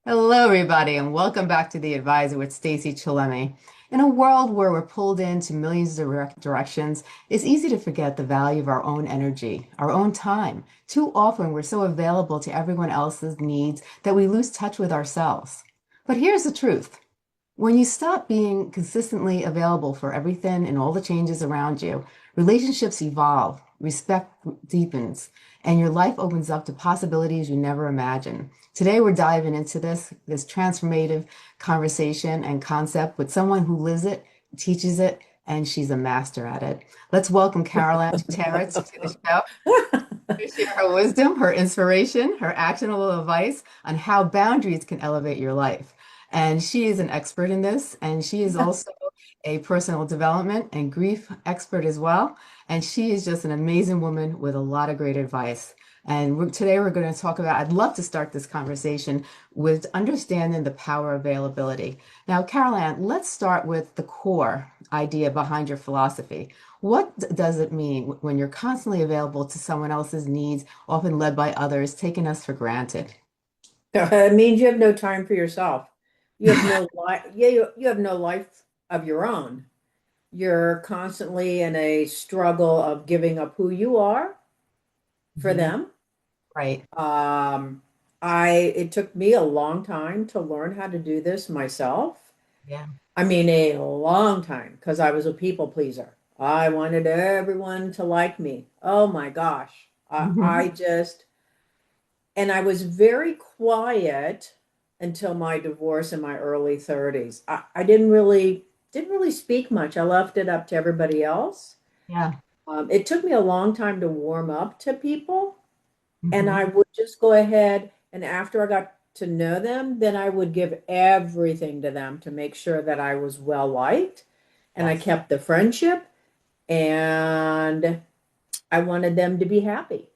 Hello, everybody, and welcome back to The Advisor with Stacey Chillemi. In a world where we're pulled into millions of directions, it's easy to forget the value of our own energy, our own time. Too often, we're so available to everyone else's needs that we lose touch with ourselves. But here's the truth. When you stop being consistently available for everything and all the changes around you, relationships evolve, respect deepens, and your life opens up to possibilities you never imagined. Today, we're diving into this transformative conversation and concept with someone who lives it, teaches it, and she's a master at it. Let's welcome Carol Ann Terrence to the show to share her wisdom, her inspiration, her actionable advice on how boundaries can elevate your life. And she is an expert in this, and she is also a personal development and grief expert as well. And she is just an amazing woman with a lot of great advice. And today we're going to talk about, I'd love to start this conversation with understanding the power of availability. Now, Carol Ann, let's start with the core idea behind your philosophy. What does it mean when you're constantly available to someone else's needs, often led by others, taking us for granted? It means you have no time for yourself. You have no life. Yeah, you have no life of your own. You're constantly in a struggle of giving up who you are for Mhm. them. Right. Um, it took me a long time to learn how to do this myself. Yeah. I mean, a long time because I was a people pleaser. I wanted everyone to like me. Oh my gosh. I Mhm. just And I was very quiet until my divorce in my early 30s. I didn't really speak much. I left it up to everybody else. Yeah. It took me a long time to warm up to people, and I Mhm. would just go ahead and after I got to know them, then I would give everything to them to make sure that I was well liked, and I Yes. kept the friendship, and I wanted them to be happy.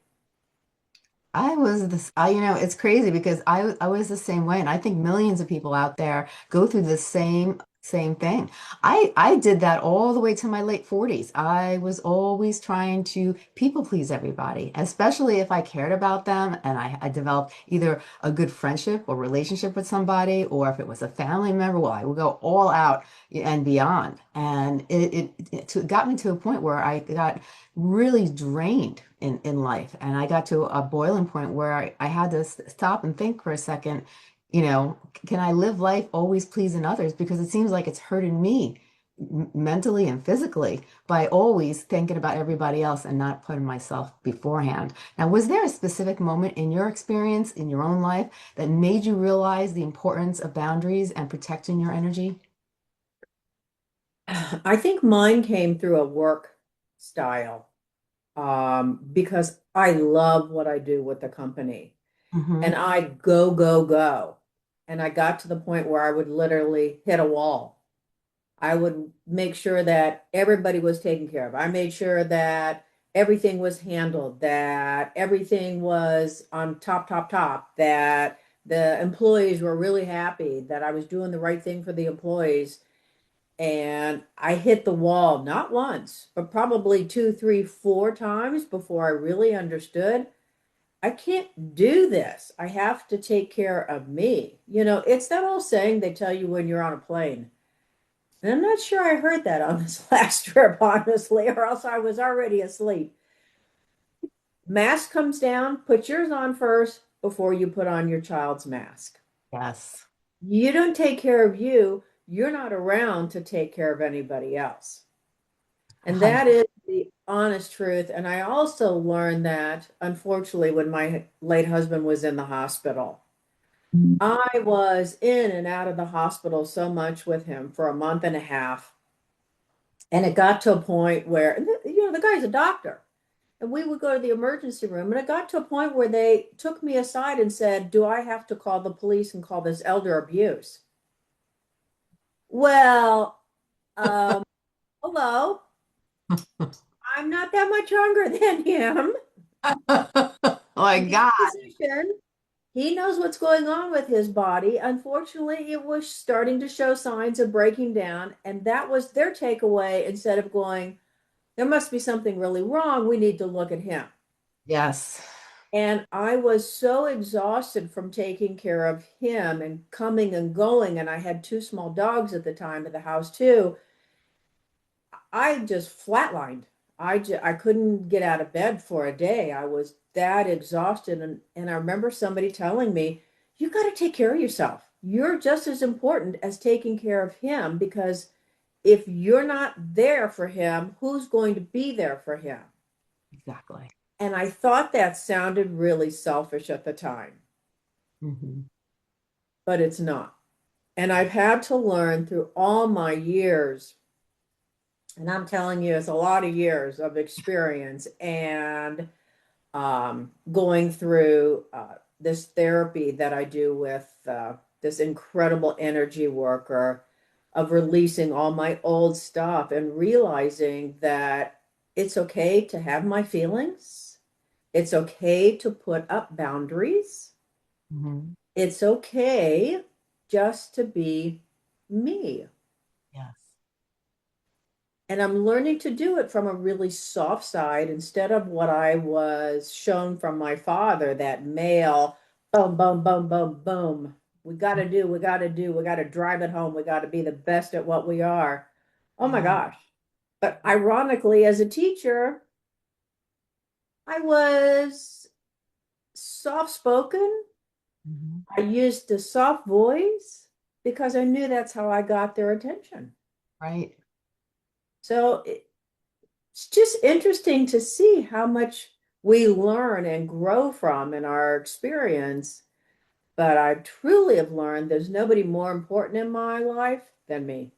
It's crazy because I was the same way, and I think millions of people out there go through the same thing. I did that all the way to my late 40s. I was always trying to people please everybody, especially if I cared about them and I developed either a good friendship or relationship with somebody, or if it was a family member, well, I would go all out and beyond. And it got me to a point where I got really drained in life. And I got to a boiling point where I had to stop and think for a second, can I live life always pleasing others? Because it seems like it's hurting me mentally and physically by always thinking about everybody else and not putting myself beforehand. Now, was there a specific moment in your experience in your own life that made you realize the importance of boundaries and protecting your energy? I think mine came through a work style. Because I love what I do with the company and Hmm. I go, go, go. And I got to the point where I would literally hit a wall. I would make sure that everybody was taken care of. I made sure that everything was handled, that everything was on top, top, top, that the employees were really happy, that I was doing the right thing for the employees. And I hit the wall not once, but probably two, three, four times before I really understood I can't do this. I have to take care of me. It's that old saying they tell you when you're on a plane. And I'm not sure I heard that on this last trip, honestly, or else I was already asleep. Mask comes down, put yours on first before you put on your child's mask. Yes. You don't take care of you, you're not around to take care of anybody else. And that is the honest truth. And I also learned that, unfortunately, when my late husband was in the hospital, I was in and out of the hospital so much with him for a month and a half. And it got to a point where, and the guy's a doctor, and we would go to the emergency room. And it got to a point where they took me aside and said, do I have to call the police and call this elder abuse? Well, um, hello, I'm not that much younger than him. Oh my He's God. a physician. He knows what's going on with his body. Unfortunately, it was starting to show signs of breaking down, and that was their takeaway instead of going, there must be something really wrong. We need to look at him. Yes. And I was so exhausted from taking care of him and coming and going. And I had two small dogs at the time at the house too. I just flatlined. I couldn't get out of bed for a day. I was that exhausted. And I remember somebody telling me, you got to take care of yourself. You're just as important as taking care of him because if you're not there for him, who's going to be there for him? Exactly. And I thought that sounded really selfish at the time, Hmm. but it's not. And I've had to learn through all my years, and I'm telling you, it's a lot of years of experience and going through this therapy that I do with this incredible energy worker of releasing all my old stuff and realizing that it's okay to have my feelings. It's okay to put up boundaries. Hmm. It's okay just to be me. Yes. And I'm learning to do it from a really soft side instead of what I was shown from my father, that male, boom, boom, boom, boom, boom. We got to drive it home. We got to be the best at what we are. Oh my Yeah. gosh. But ironically, as a teacher, I was soft spoken. Hmm. I used the soft voice because I knew that's how I got their attention. Right. So it's just interesting to see how much we learn and grow from in our experience. But I truly have learned there's nobody more important in my life than me.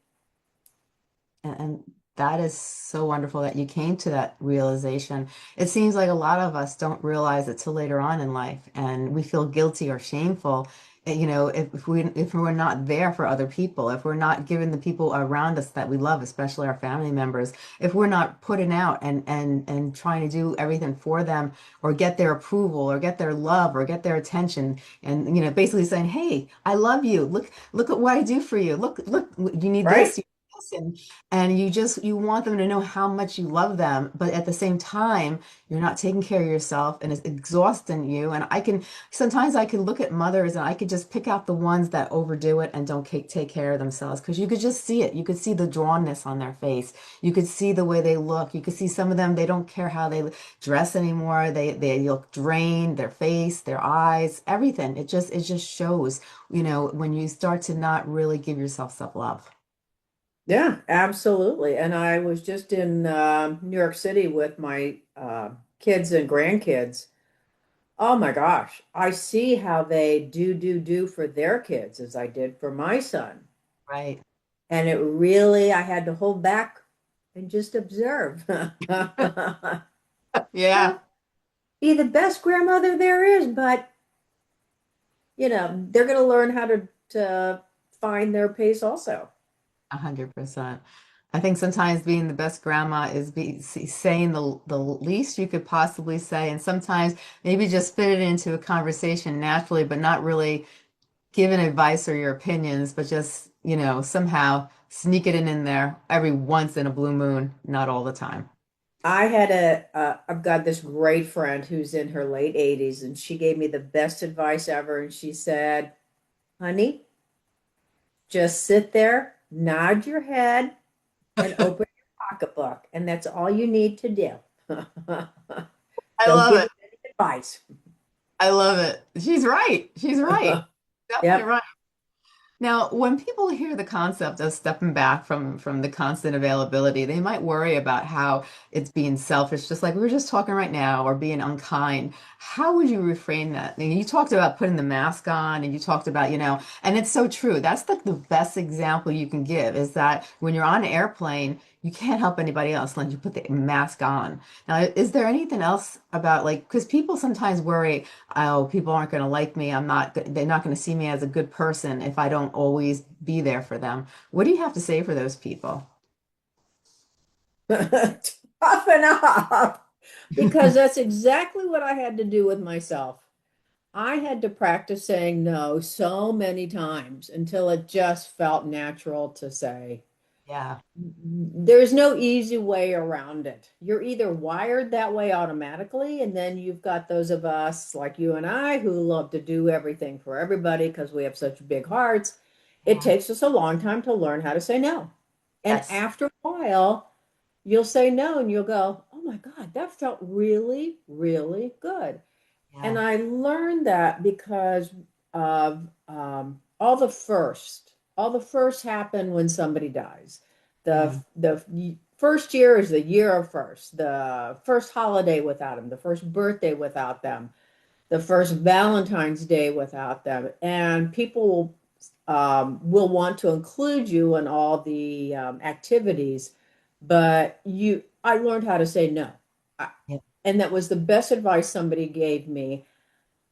And that is so wonderful that you came to that realization. It seems like a lot of us don't realize it till later on in life, and we feel guilty or shameful. If we're not there for other people, if we're not giving the people around us that we love, especially our family members, if we're not putting out and trying to do everything for them or get their approval or get their love or get their attention, and basically saying, "Hey, I love you. Look at what I do for you. Look, you need Right? this." And you want them to know how much you love them, but at the same time you're not taking care of yourself and it's exhausting you. And I can look at mothers and I could just pick out the ones that overdo it and don't take care of themselves, because you could just see it. You could see the drawnness on their face. You could see the way they look. You could see some of them, they don't care how they dress anymore. They look drained, their face, their eyes, everything. It just shows, when you start to not really give yourself self-love. Yeah, absolutely. And I was just in New York City with my kids and grandkids. Oh my gosh, I see how they do for their kids as I did for my son. Right. And it really, I had to hold back and just observe. Yeah. Be the best grandmother there is, but they're going to learn how to find their pace also. 100%. I think sometimes being the best grandma is saying the least you could possibly say, and sometimes maybe just fit it into a conversation naturally, but not really giving advice or your opinions, but just, somehow sneak it in there every once in a blue moon, not all the time. I've got this great friend who's in her late 80s, and she gave me the best advice ever. And she said, honey, just sit there, nod your head, and open your pocketbook. And that's all you need to do. I Don't love give it. them any advice. I love it. She's right. She's right. Definitely Yep. right. Now, when people hear the concept of stepping back from the constant availability, they might worry about how it's being selfish, just like we were just talking right now, or being unkind. How would you reframe that? I mean, you talked about putting the mask on, and you talked about, and it's so true. That's the best example you can give, is that when you're on an airplane, you can't help anybody else unless you put the mask on. Now, is there anything else about, like, because people sometimes worry, oh, people aren't going to like me. They're not going to see me as a good person if I don't always be there for them. What do you have to say for those people? Toughen up. Because that's exactly what I had to do with myself. I had to practice saying no so many times until it just felt natural to say. Yeah. There's no easy way around it. You're either wired that way automatically, and then you've got those of us like you and I who love to do everything for everybody because we have such big hearts. It Yeah. takes us a long time to learn how to say no. And Yes. after a while, you'll say no and you'll go, oh my God, that felt really, really good. And Yeah. I learned that because of all the first. All the first happen when somebody dies. Mm. The first year is the year of first. The first holiday without them. The first birthday without them. The first Valentine's Day without them. And people will want to include you in all the activities, but I learned how to say no. I, Yeah. and that was the best advice somebody gave me.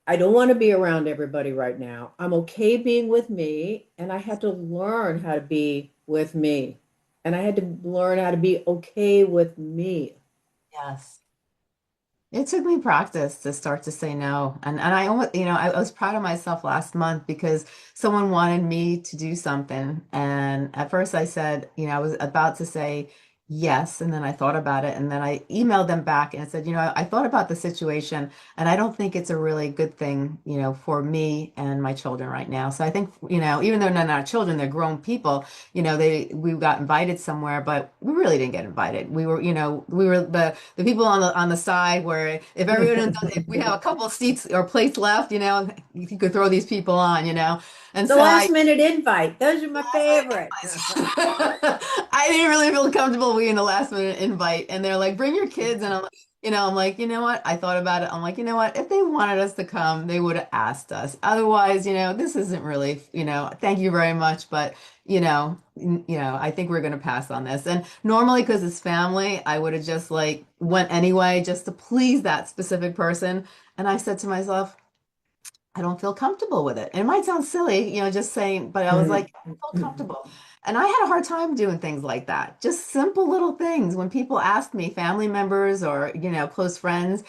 I don't want to be around everybody right now. I'm okay being with me, and I had to learn how to be with me. And I had to learn how to be okay with me. Yes. It took me practice to start to say no. And I almost, I was proud of myself last month because someone wanted me to do something. And at first I said, I was about to say yes. And then I thought about it. And then I emailed them back and said, I thought about the situation and I don't think it's a really good thing, for me and my children right now. So I think, even though they're not children, they're grown people, we got invited somewhere, but we really didn't get invited. We were the people on the side where if we have a couple of seats or plates left, you could throw these people on, and The so I last minute invite, those are my last minute favorite. invites. I didn't really feel comfortable being the last minute invite, and they're like, "Bring your kids," and I'm like, you know what? I thought about it. I'm like, you know what? If they wanted us to come, they would have asked us. Otherwise, this isn't really, thank you very much, but I think we're gonna pass on this. And normally, because it's family, I would have just like went anyway, just to please that specific person. And I said to myself, I don't feel comfortable with it. And it might sound silly, just saying, but I was like, I don't feel comfortable. And I had a hard time doing things like that. Just simple little things. When people asked me, family members or, close friends,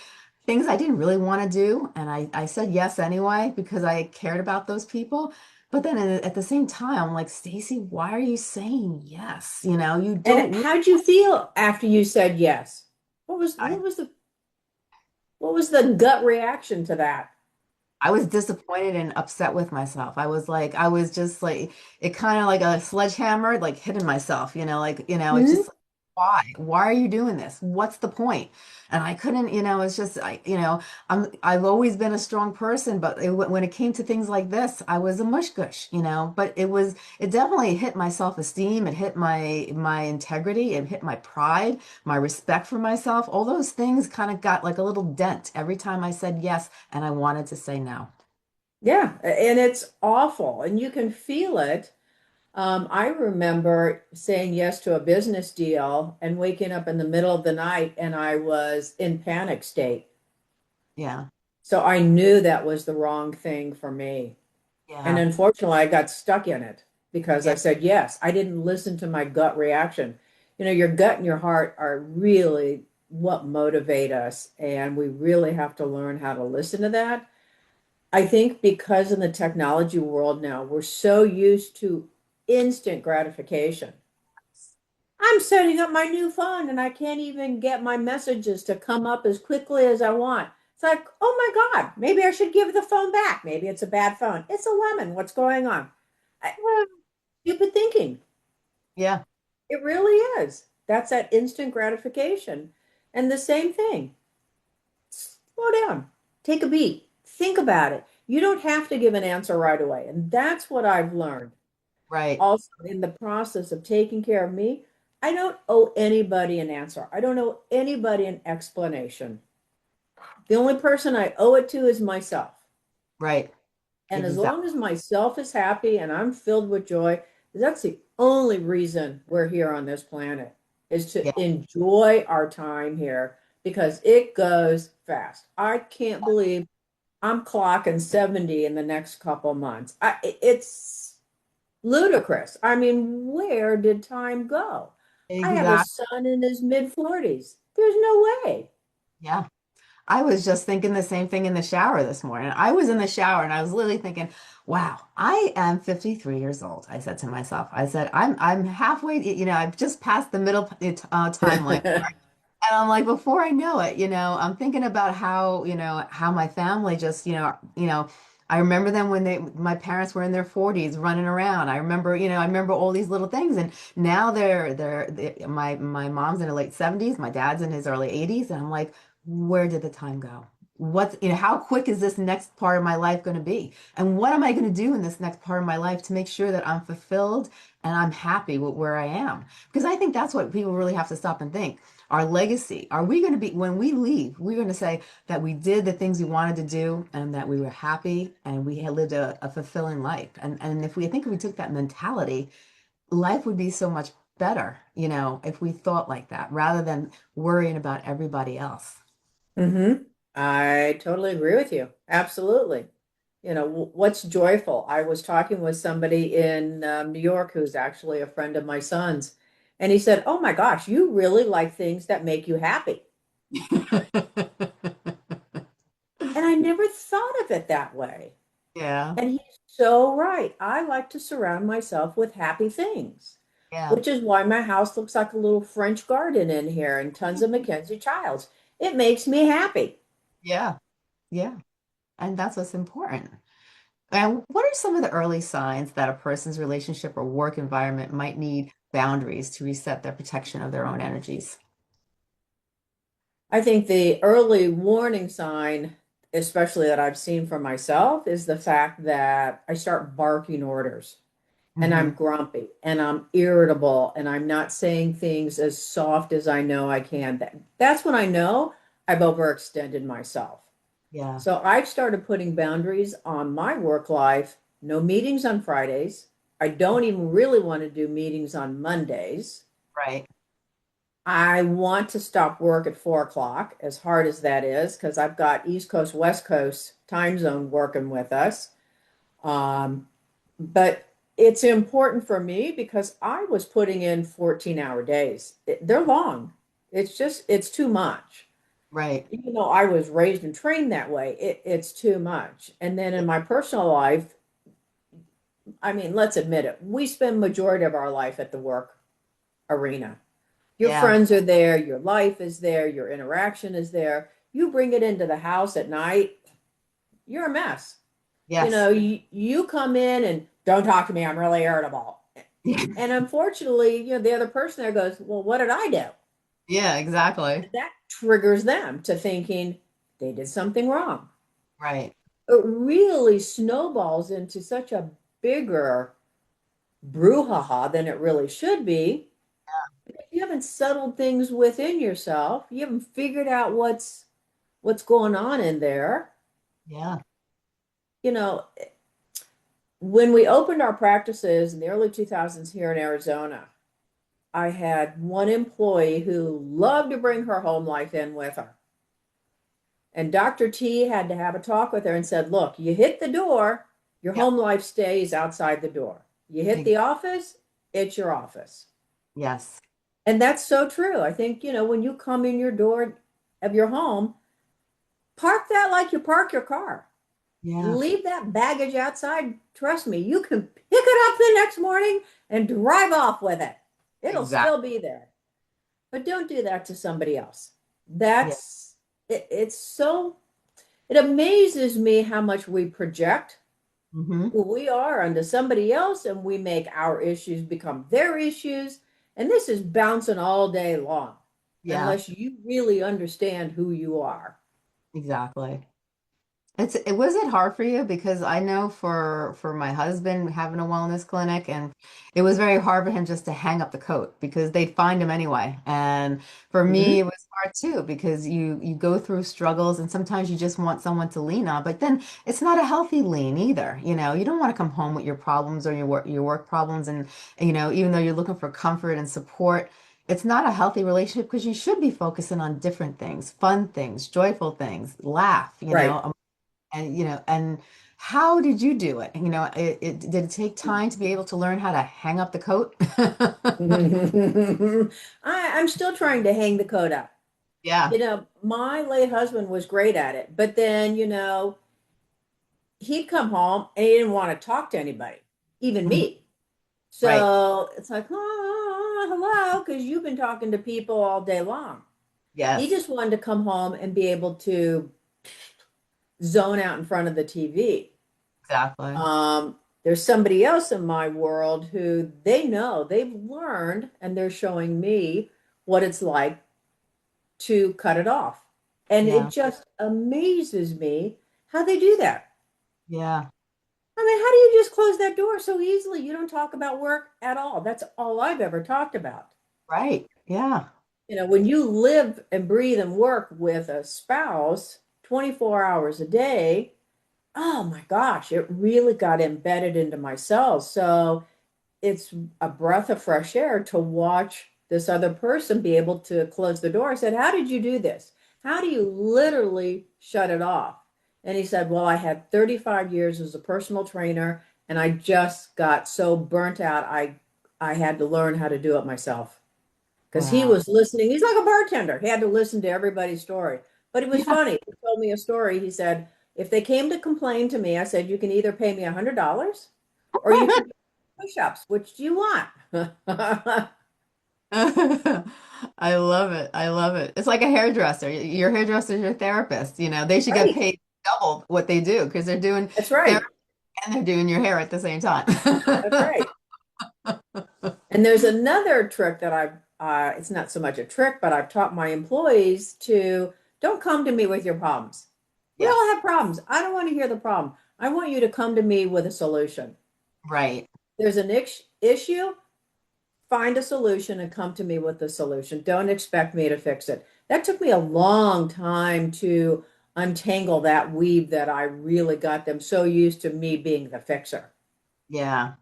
things I didn't really want to do. And I said yes anyway because I cared about those people. But then at the same time, I'm like, Stacey, why are you saying yes? You And don't really, how'd you feel after you said yes? What was I, what was the what was the gut reaction to that? I was disappointed and upset with myself. I was just like, it kind of like a sledgehammer, like hitting myself, it's Hmm? just, why are you doing this? What's the point? And I couldn't, it's just, I've always been a strong person, but when it came to things like this, I was a mush gush, but it definitely hit my self-esteem. It hit my integrity. It hit my pride, my respect for myself. All those things kind of got like a little dent every time I said yes and I wanted to say no. Yeah, and it's awful, and you can feel it. I remember saying yes to a business deal and waking up in the middle of the night, and I was in panic state. Yeah. So I knew that was the wrong thing for me. And Yeah. unfortunately, I got stuck in it because I Yeah. said yes. I didn't listen to my gut reaction. Your gut and your heart are really what motivate us, and we really have to learn how to listen to that. I think because in the technology world now, we're so used to instant gratification. I'm setting up my new phone and I can't even get my messages to come up as quickly as I want. It's like, oh my God, maybe I should give the phone back. Maybe it's a bad phone. It's a lemon. What's going on? I, stupid thinking. Yeah. It really is. That's that instant gratification. And the same thing. Slow down, take a beat, think about it. You don't have to give an answer right away. And that's what I've learned. Right. Also, in the process of taking care of me, I don't owe anybody an answer. I don't owe anybody an explanation. The only person I owe it to is myself. Right. And as long Exactly. as myself is happy and I'm filled with joy, that's the only reason we're here on this planet is Yeah. to enjoy our time here because it goes fast. I can't believe I'm clocking 70 in the next couple months. It's ludicrous. I mean, where did time go? I have a Exactly. son in his mid 40s. There's no way. Yeah. I was just thinking the same thing in the shower this morning. I was in the shower and I was literally thinking, wow, I am 53 years old. I said to myself, I said, I'm halfway, I've just passed the middle timeline. And I'm like, before I know it, I'm thinking about how my family just, I remember them when my parents were in their 40s running around. I remember all these little things. And now my mom's in her late 70s, my dad's in his early 80s. And I'm like, where did the time go? How quick is this next part of my life going to be? And what am I going to do in this next part of my life to make sure that I'm fulfilled and I'm happy with where I am? Because I think that's what people really have to stop and think. Our legacy, are we going to be, when we leave, we're going to say that we did the things we wanted to do and that we were happy and we had lived a fulfilling life. And if we took that mentality, life would be so much better, if we thought like that rather than worrying about everybody else. Mm-hmm. I totally agree with you. Absolutely. What's joyful? I was talking with somebody in New York who's actually a friend of my son's, and he said, "Oh my gosh, you really like things that make you happy." And I never thought of it that way. Yeah, And he's so right. I like to surround myself with happy things, yeah, which is why my house looks like a little French garden in here and tons of Mackenzie Childs. It makes me happy. yeah, yeah. And that's what's important. And what are some of the early signs that a person's relationship or work environment might need boundaries to reset their protection of their own energies? I think the early warning sign, especially that I've seen for myself, is the fact that I start barking orders and I'm Hmm. grumpy and I'm irritable and I'm not saying things as soft as I know I can. That's when I know I've overextended myself. Yeah, So I've started putting boundaries on my work life. No meetings on Fridays. I don't even really want to do meetings on Mondays. right. I want to stop work at 4 o'clock, as hard as that is, because I've got East Coast, West Coast time zone working with us. But it's important for me because I was putting in 14-hour days. They're long. It's too much. Right. Even though I was raised and trained that way, it's too much. And then in my personal life, I mean, let's admit it, we spend majority of our life at the work arena. Your Yeah. friends are there, your life is there, your interaction is there. You bring it into the house at night, you're a mess. Yes. You come in and don't talk to me, I'm really irritable. And unfortunately, the other person there goes, well, what did I do? Yeah, exactly. That triggers them to thinking they did something wrong. Right. It really snowballs into such a bigger brouhaha than it really should be. You haven't settled things within yourself. You haven't figured out what's going on in there. Yeah. You know, when we opened our practices in the early 2000s here in Arizona, I had one employee who loved to bring her home life in with her. And Dr. T had to have a talk with her and said, look, you hit the door, your Yep. home life stays outside the door. You hit Ex- the office, it's your office. Yes. And that's so true. I think, when you come in your door of your home, park that like you park your car. Yeah. Leave that baggage outside. Trust me, you can pick it up the next morning and drive off with it. It'll Exactly. still be there. But don't do that to somebody else. Yeah. That's it amazes me how much we project Hmm. who we are onto somebody else and we make our issues become their issues. And this is bouncing all day long Yeah. unless you really understand who you are. Exactly. It was it hard for you because I know for my husband having a wellness clinic and it was very hard for him just to hang up the coat because they'd find him anyway. And for me it Mhm. was hard too because you go through struggles and sometimes you just want someone to lean on, but then it's not a healthy lean either. You don't want to come home with your problems or your work problems and even though you're looking for comfort and support, it's not a healthy relationship because you should be focusing on different things, fun things, joyful things, laugh, Right. and how did you do it? Did it take time to be able to learn how to hang up the coat? I'm still trying to hang the coat up. Yeah. My late husband was great at it, but then, he'd come home and he didn't want to talk to anybody, even Mhm. me. Right. So it's like, hello, because you've been talking to people all day long. He Yes. just wanted to come home and be able to zone out in front of the TV. Exactly. There's somebody else in my world who they've learned, and they're showing me what it's like to cut it off. And it Yeah. just amazes me how they do that. Yeah. I mean, how do you just close that door so easily? You don't talk about work at all. That's all I've ever talked about. Right. Yeah. When you live and breathe and work with a spouse 24 hours a day, oh my gosh, it really got embedded into my cells. So it's a breath of fresh air to watch this other person be able to close the door. I said, how did you do this? How do you literally shut it off? And he said, well, I had 35 years as a personal trainer and I just got so burnt out. I had to learn how to do it myself because he Wow. was listening. He's like a bartender. He had to listen to everybody's story. But it was Yeah. funny. He told me a story. He said, if they came to complain to me, I said, you can either pay me $100 or you can do push-ups. Which do you want? I love it. I love it. It's like a hairdresser. Your hairdresser is your therapist. They should get Right. paid double what they do because they're doing That's therapy right. and they're doing your hair at the same time. That's right. And there's another trick that it's not so much a trick, but I've taught my employees to don't come to me with your problems. We all Yes. have problems. I don't want to hear the problem. I want you to come to me with a solution. Right. There's an issue, find a solution and come to me with the solution. Don't expect me to fix it. That took me a long time to untangle that weave that I really got them so used to me being the fixer. Yeah.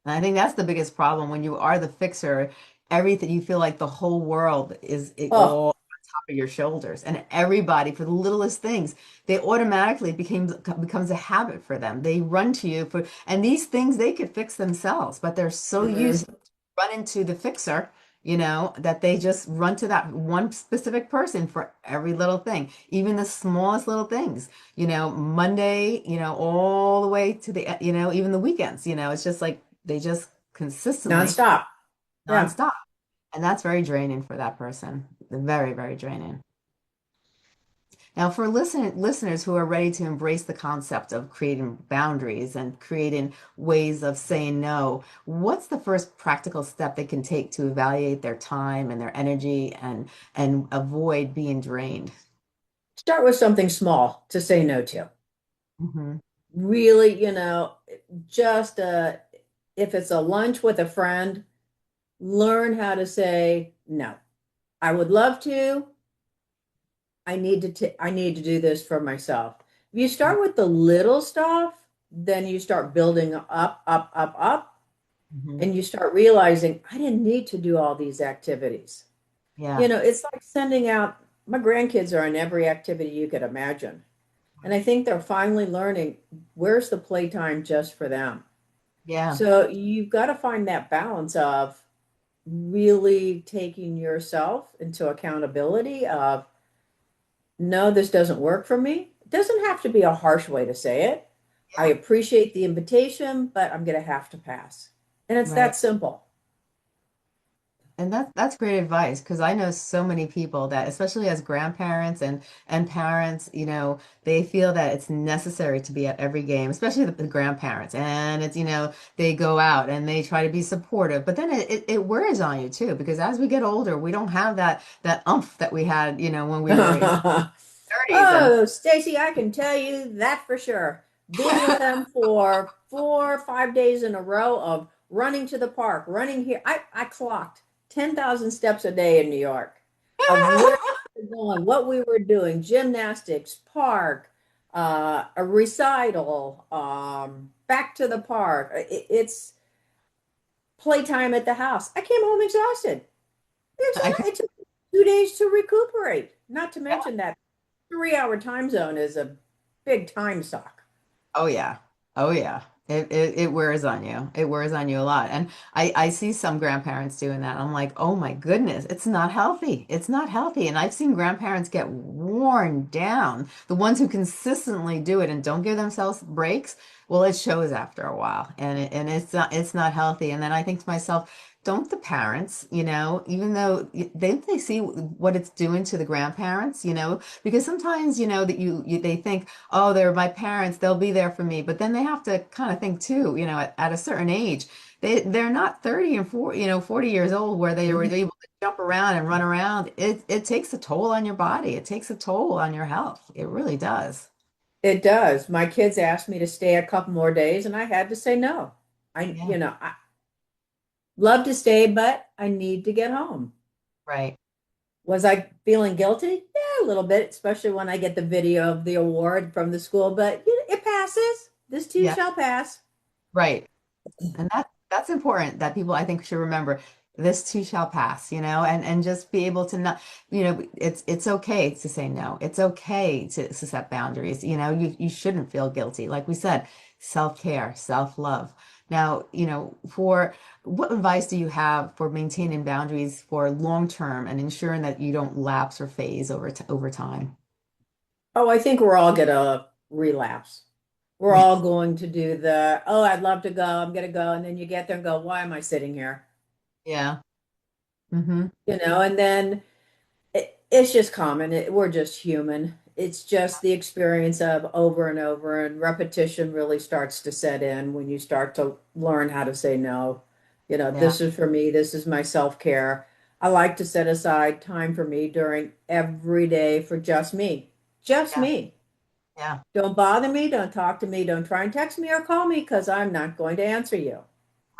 And I think that's the biggest problem when you are the fixer, everything you feel like the whole world is it Oh, all on top of your shoulders. And everybody, for the littlest things, they automatically becomes a habit for them. They run to you and these things they could fix themselves, but they're so used to mhm. run into the fixer, that they just run to that one specific person for every little thing, even the smallest little things, Monday, all the way to even the weekends, it's just like they just consistently Nonstop. Yeah. nonstop. And that's very draining for that person. Very, very draining. Now, for listeners who are ready to embrace the concept of creating boundaries and creating ways of saying no, what's the first practical step they can take to evaluate their time and their energy and avoid being drained? Start with something small to say no to. Hmm. Really, just if it's a lunch with a friend, learn how to say no. I would love to. I need to do this for myself. If you start with the little stuff, then you start building up, up, up, up, Hmm. and you start realizing I didn't need to do all these activities. Yeah. It's like sending out my grandkids are in every activity you could imagine. And I think they're finally learning where's the playtime just for them. Yeah. So you've got to find that balance of really taking yourself into accountability of no, this doesn't work for me. It doesn't have to be a harsh way to say it. I Yeah. appreciate the invitation, but I'm going to have to pass. And it's Right. that simple. And that's great advice because I know so many people that, especially as grandparents and parents, they feel that it's necessary to be at every game, especially the grandparents. And it's, they go out and they try to be supportive, but then it wears on you too, because as we get older, we don't have that umph that we had, when we were in 30s and Oh, Stacy, I can tell you that for sure. Being with them for 4 or 5 days in a row of running to the park, running here. I clocked 10,000 steps a day in New York of where we were going, what we were doing, gymnastics, park, a recital, back to the park. It's playtime at the house. I came home exhausted. I could, It took 2 days to recuperate, not to mention that 3 hour time zone is a big time suck. oh yeah. Oh yeah. It wears on you. It wears on you a lot. And I see some grandparents doing that. I'm like, oh my goodness, it's not healthy. It's not healthy. And I've seen grandparents get worn down. The ones who consistently do it and don't give themselves breaks, well, it shows after a while. And it's not healthy. And then I think to myself, don't the parents, even though they see what it's doing to the grandparents, because sometimes, that they think, oh, they're my parents, they'll be there for me. But then they have to kind of think too, at a certain age, they're not 30 and 40, 40 years old where they were Mhm. able to jump around and run around. It takes a toll on your body. It takes a toll on your health. It really does. It does. My kids asked me to stay a couple more days, and I had to say no. Yeah, I love to stay, but I need to get home. right. Was I feeling guilty? Yeah, a little bit, especially when I get the video of the award from the school, but it passes. This too Yeah, shall pass. right. And that's important that people I think should remember this too shall pass, and just be able to not, it's okay to say no. It's okay to set boundaries. You shouldn't feel guilty. Like we said, self-care, self-love. Now, for what advice do you have for maintaining boundaries for long term and ensuring that you don't lapse or phase over time? Oh, I think we're all gonna relapse. We're all going to do oh, I'd love to go, I'm gonna go. And then you get there and go, why am I sitting here? Yeah. Hmm. And then it's just common. We're just human. It's just the experience of over and over, and repetition really starts to set in when you start to learn how to say no. Yeah. This is for me, this is my self-care. I like to set aside time for me during every day for just me. Just Yeah. me. Yeah. Don't bother me, don't talk to me, don't try and text me or call me because I'm not going to answer you.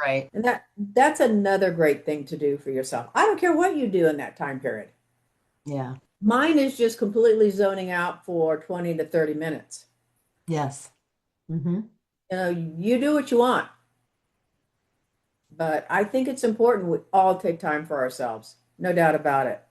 Right. And that's another great thing to do for yourself. I don't care what you do in that time period. Yeah. Mine is just completely zoning out for 20 to 30 minutes. Yes. Hmm. You do what you want, but I think it's important we all take time for ourselves. No doubt about it.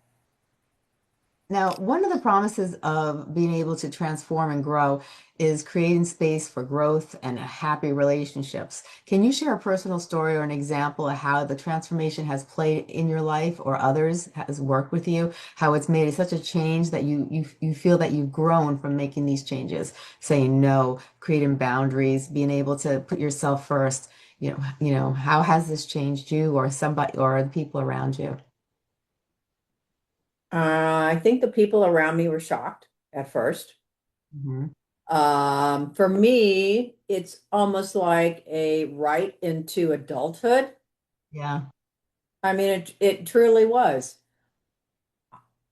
Now, one of the promises of being able to transform and grow is creating space for growth and happy relationships. Can you share a personal story or an example of how the transformation has played in your life or others has worked with you, how it's made such a change that you feel that you've grown from making these changes, saying no, creating boundaries, being able to put yourself first. How has this changed you or somebody or the people around you? I think the people around me were shocked at first. Hmm. For me, it's almost like a right into adulthood. Yeah. I mean, it truly was.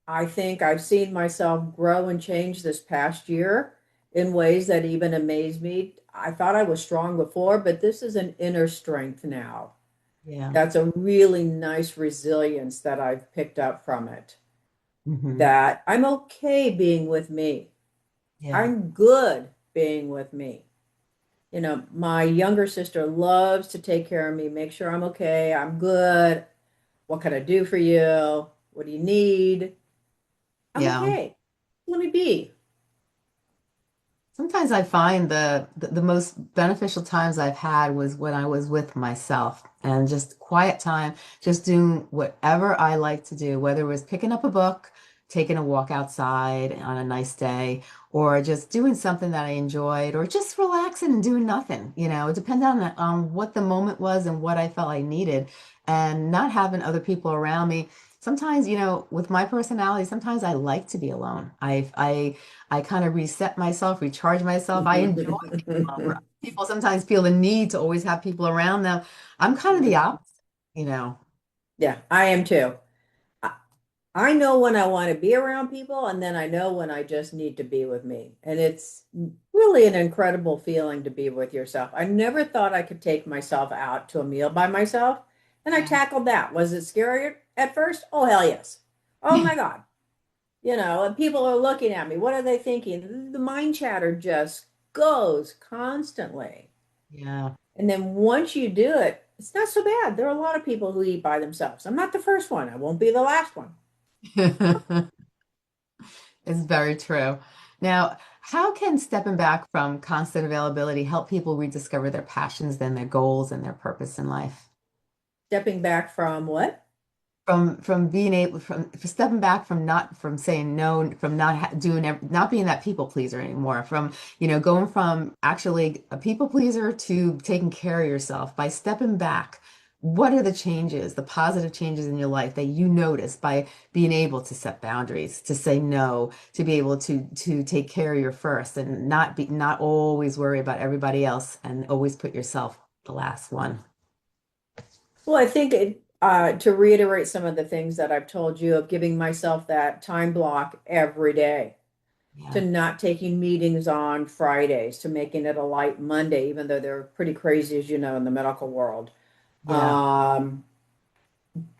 I think I've seen myself grow and change this past year in ways that even amaze me. I thought I was strong before, but this is an inner strength now. Yeah. That's a really nice resilience that I've picked up from it. Hmm. That I'm okay being with me. Yeah. I'm good being with me. My younger sister loves to take care of me, make sure I'm okay, I'm good. What can I do for you? What do you need? I'm Yeah. okay. Let me be. Sometimes I find the most beneficial times I've had was when I was with myself and just quiet time, just doing whatever I like to do, whether it was picking up a book, taking a walk outside on a nice day, or just doing something that I enjoyed, or just relaxing and doing nothing. It depended on what the moment was and what I felt I needed, and not having other people around me. Sometimes, with my personality, sometimes I like to be alone. I kind of reset myself, recharge myself. I enjoy being alone. People sometimes feel the need to always have people around them. I'm kind of the opposite, you know. Yeah, I am too. I, I know when I want to be around people, and then I know when I just need to be with me. And it's really an incredible feeling to be with yourself. I never thought I could take myself out to a meal by myself, and I Yeah. tackled that. Was it scary at first? Oh, hell yes. Oh my God. And people are looking at me. What are they thinking? The mind chatter just goes constantly. Yeah. And then once you do it, it's not so bad. There are a lot of people who eat by themselves. I'm not the first one. I won't be the last one. It's very true. Now, How can stepping back from constant availability help people rediscover their passions, then their goals and their purpose in life? Stepping back from what? From being able from stepping back from not from saying no, from not not being that people pleaser anymore, from going from actually a people pleaser to taking care of yourself by stepping back. What are the changes, the positive changes in your life that you notice by being able to set boundaries, to say no, to be able to take care of your first and not always worry about everybody else and always put yourself the last one? Well, I think to reiterate some of the things that I've told you of giving myself that time block every day, to Yeah. not taking meetings on Fridays, to making it a light Monday, even though they're pretty crazy, as you know, in the medical world. Yeah. Um,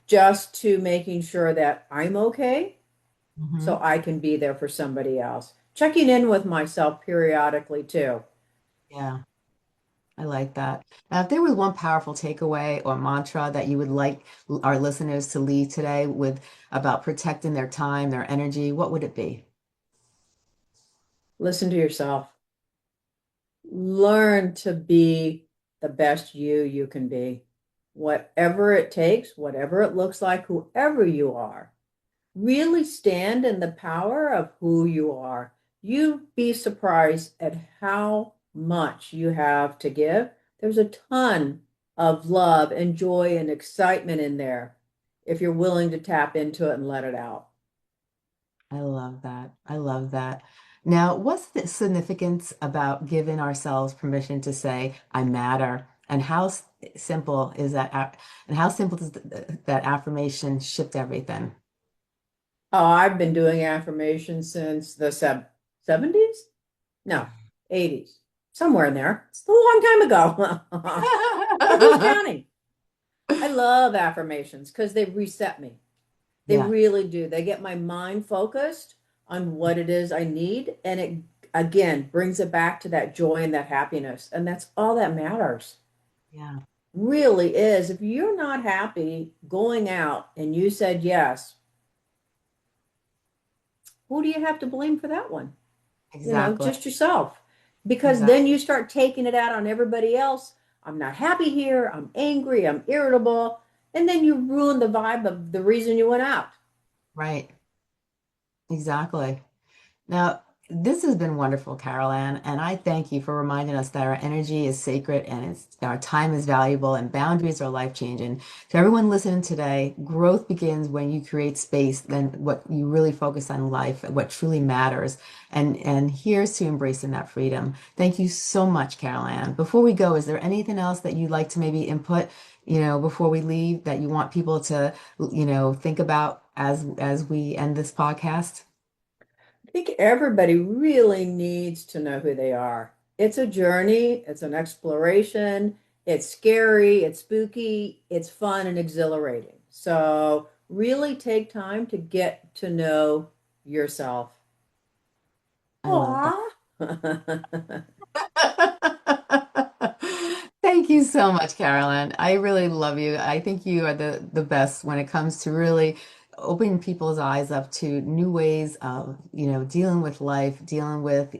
just to making sure that I'm okay so Hmm. I can be there for somebody else. Checking in with myself periodically too. Yeah. I like that. Now, if there was one powerful takeaway or mantra that you would like our listeners to leave today with about protecting their time, their energy, what would it be? Listen to yourself. Learn to be the best you can be. Whatever it takes, whatever it looks like, whoever you are. Really stand in the power of who you are. You'd be surprised at how much you have to give. There's a ton of love and joy and excitement in there if you're willing to tap into it and let it out. I love that. I love that. Now, what's the significance about giving ourselves permission to say, I matter? And how simple is that? And how simple does that affirmation shift everything? Oh, I've been doing affirmations since the 70s? No, 80s. Somewhere in there. It's a long time ago. But who's counting? I love affirmations because they reset me. They Yeah, really do. They get my mind focused on what it is I need. And it, again, brings it back to that joy and that happiness. And that's all that matters. yeah, Really is. If you're not happy going out and you said yes, who do you have to blame for that one? exactly. Just yourself. Because Exactly. then you start taking it out on everybody else. I'm not happy here. I'm angry. I'm irritable. And then you ruin the vibe of the reason you went out. Right. Exactly. Now, this has been wonderful, Carol Ann, and I thank you for reminding us that our energy is sacred and our time is valuable and boundaries are life-changing. To everyone listening today, growth begins when you create space, then what you really focus on life, what truly matters. And here's to embracing that freedom. Thank you so much, Carol Ann. Before we go, is there anything else that you'd like to maybe input, before we leave that you want people to, think about as we end this podcast? I think everybody really needs to know who they are. It's a journey, it's an exploration, it's scary, it's spooky, it's fun and exhilarating. So, really take time to get to know yourself. I love that. Aww. Thank you so much, Carolyn. I really love you. I think you are the best when it comes to really opening people's eyes up to new ways of, dealing with life, dealing with,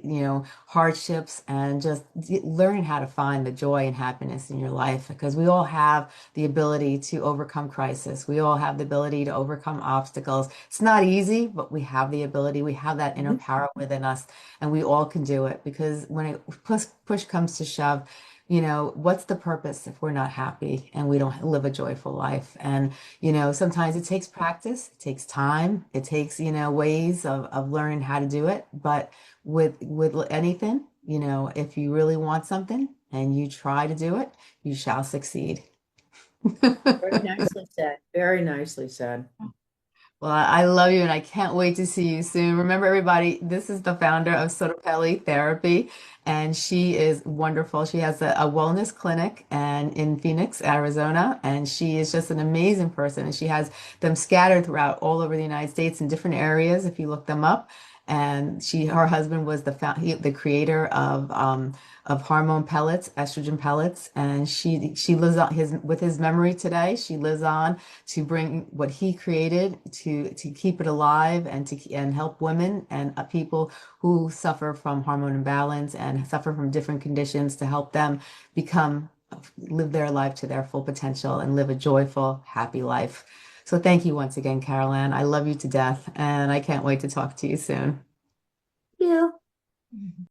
hardships, and just learning how to find the joy and happiness in your life because we all have the ability to overcome crisis. We all have the ability to overcome obstacles. It's not easy, but we have the ability. We have that inner power within us and we all can do it because when push comes to shove, what's the purpose if we're not happy and we don't live a joyful life? And, sometimes it takes practice, it takes time, it takes, ways of learning how to do it. But with anything, if you really want something and you try to do it, you shall succeed. Very nicely said. Very nicely said. Well, I love you and I can't wait to see you soon. Remember, everybody, this is the founder of Sotapelli Therapy, and she is wonderful. She has a wellness clinic and in Phoenix, Arizona, and she is just an amazing person. And she has them scattered throughout all over the United States in different areas if you look them up. And her husband was the creator of hormone pellets, estrogen pellets, and she lives on with his memory today. She lives on to bring what he created to keep it alive and to and help women and people who suffer from hormone imbalance and suffer from different conditions to help them become live their life to their full potential and live a joyful, happy life. So thank you once again, Caroline. I love you to death, and I can't wait to talk to you soon. Yeah.